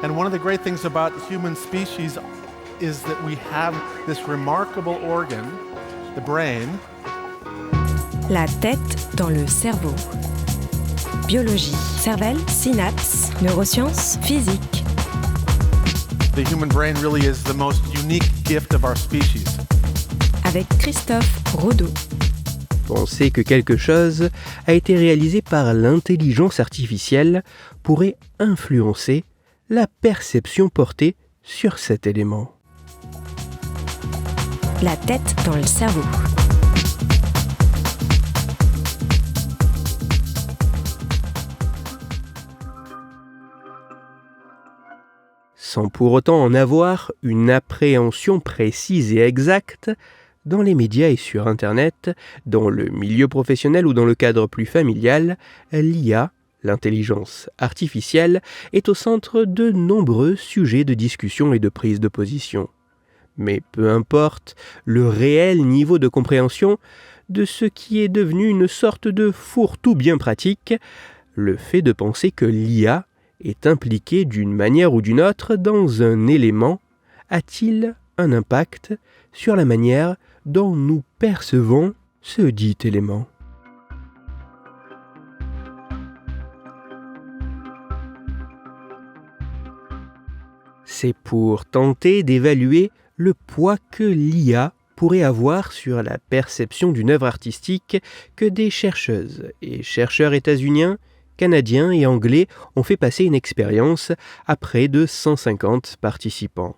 And one of the great things about human species is that we have this remarkable organ, the brain. La tête dans le cerveau. Biologie, cervelle, synapses, neurosciences, physique. The human brain really is the most unique gift of our species. Avec Christophe Rodeau. Penser que quelque chose a été réalisé par l'intelligence artificielle pourrait influencer la perception portée sur cet élément. La tête dans le cerveau. Sans pour autant en avoir une appréhension précise et exacte, dans les médias et sur Internet, dans le milieu professionnel ou dans le cadre plus familial, l'IA, l'intelligence artificielle, est au centre de nombreux sujets de discussion et de prise de position. Mais peu importe le réel niveau de compréhension de ce qui est devenu une sorte de fourre-tout bien pratique, le fait de penser que l'IA est impliquée d'une manière ou d'une autre dans un élément a-t-il un impact sur la manière dont nous percevons ce dit élément? C'est pour tenter d'évaluer le poids que l'IA pourrait avoir sur la perception d'une œuvre artistique que des chercheuses et chercheurs états-uniens, canadiens et anglais ont fait passer une expérience à près de 150 participants.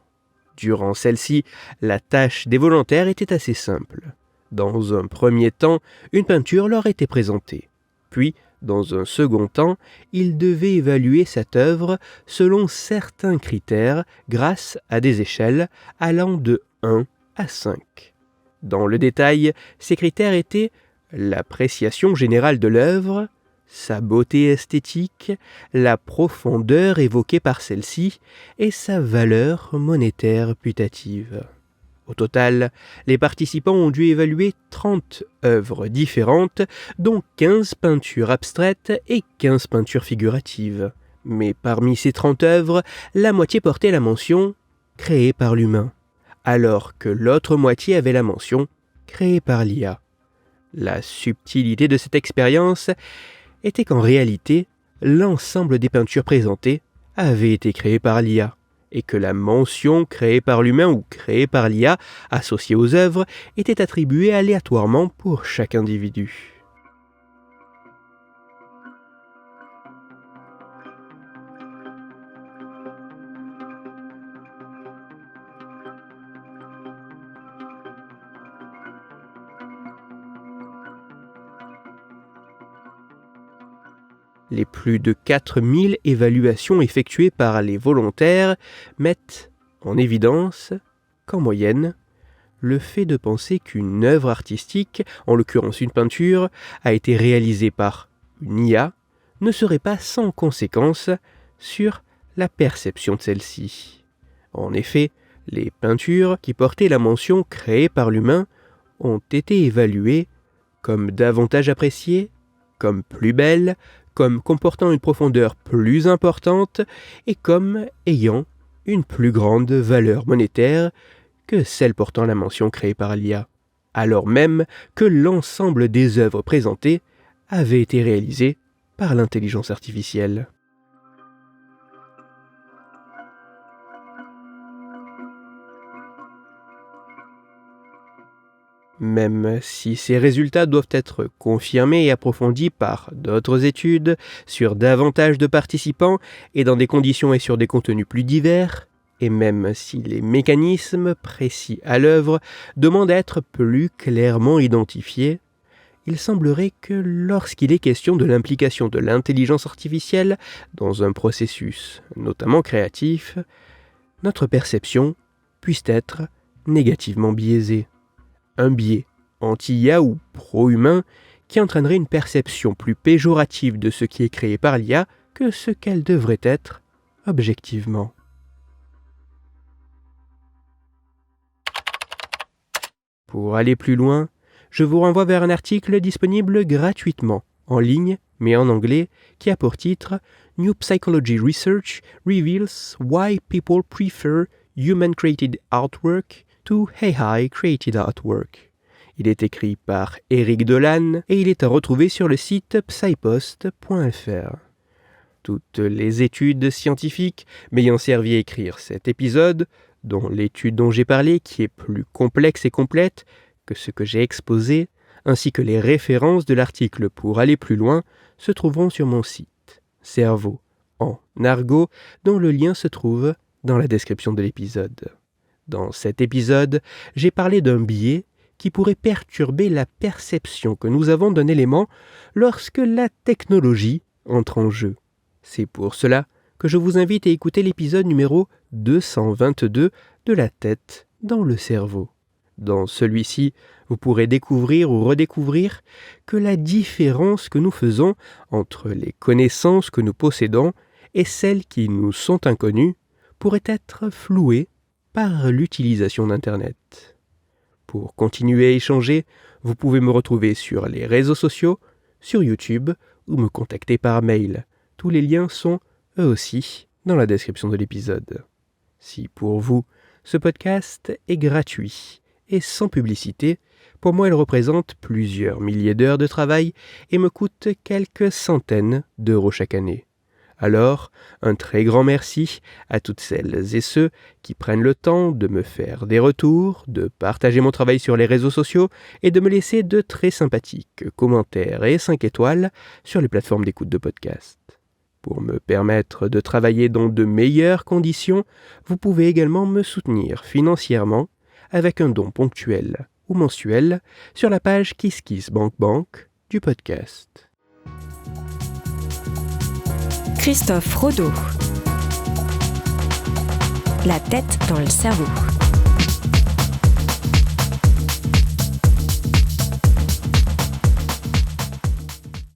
Durant celle-ci, la tâche des volontaires était assez simple. Dans un premier temps, une peinture leur était présentée. Puis, dans un second temps, ils devaient évaluer cette œuvre selon certains critères grâce à des échelles allant de 1 à 5. Dans le détail, ces critères étaient l'appréciation générale de l'œuvre, sa beauté esthétique, la profondeur évoquée par celle-ci et sa valeur monétaire putative. Au total, les participants ont dû évaluer 30 œuvres différentes, dont 15 peintures abstraites et 15 peintures figuratives. Mais parmi ces 30 œuvres, la moitié portait la mention « créée par l'humain », alors que l'autre moitié avait la mention « créée par l'IA ». La subtilité de cette expérience était qu'en réalité, l'ensemble des peintures présentées avait été créé par l'IA, et que la mention créée par l'humain ou créée par l'IA associée aux œuvres était attribuée aléatoirement pour chaque individu. Les plus de 4000 évaluations effectuées par les volontaires mettent en évidence qu'en moyenne, le fait de penser qu'une œuvre artistique, en l'occurrence une peinture, a été réalisée par une IA, ne serait pas sans conséquence sur la perception de celle-ci. En effet, les peintures qui portaient la mention « créée par l'humain » ont été évaluées comme davantage appréciées, comme plus belles, comme comportant une profondeur plus importante et comme ayant une plus grande valeur monétaire que celle portant la mention créée par l'IA, alors même que l'ensemble des œuvres présentées avaient été réalisées par l'intelligence artificielle. Même si ces résultats doivent être confirmés et approfondis par d'autres études sur davantage de participants et dans des conditions et sur des contenus plus divers, et même si les mécanismes précis à l'œuvre demandent à être plus clairement identifiés, il semblerait que lorsqu'il est question de l'implication de l'intelligence artificielle dans un processus, notamment créatif, notre perception puisse être négativement biaisée. Un biais anti-IA ou pro-humain qui entraînerait une perception plus péjorative de ce qui est créé par l'IA que ce qu'elle devrait être objectivement. Pour aller plus loin, je vous renvoie vers un article disponible gratuitement en ligne, mais en anglais, qui a pour titre « New Psychology Research Reveals Why People Prefer Human-Created Artwork to AI-Created Artwork ». Il est écrit par Eric Dolan et il est à retrouver sur le site psypost.fr. Toutes les études scientifiques m'ayant servi à écrire cet épisode, dont l'étude dont j'ai parlé qui est plus complexe et complète que ce que j'ai exposé, ainsi que les références de l'article pour aller plus loin, se trouveront sur mon site, Cerveau en argot, dont le lien se trouve dans la description de l'épisode. Dans cet épisode, j'ai parlé d'un biais qui pourrait perturber la perception que nous avons d'un élément lorsque la technologie entre en jeu. C'est pour cela que je vous invite à écouter l'épisode numéro 222 de La tête dans le cerveau. Dans celui-ci, vous pourrez découvrir ou redécouvrir que la différence que nous faisons entre les connaissances que nous possédons et celles qui nous sont inconnues pourrait être flouée par l'utilisation d'Internet. Pour continuer à échanger, vous pouvez me retrouver sur les réseaux sociaux, sur YouTube ou me contacter par mail. Tous les liens sont, eux aussi, dans la description de l'épisode. Si pour vous, ce podcast est gratuit et sans publicité, pour moi il représente plusieurs milliers d'heures de travail et me coûte quelques centaines d'euros chaque année. Alors, un très grand merci à toutes celles et ceux qui prennent le temps de me faire des retours, de partager mon travail sur les réseaux sociaux et de me laisser de très sympathiques commentaires et 5 étoiles sur les plateformes d'écoute de podcast. Pour me permettre de travailler dans de meilleures conditions, vous pouvez également me soutenir financièrement avec un don ponctuel ou mensuel sur la page KissKissBankBank du podcast. Christophe Rodeau. La tête dans le cerveau.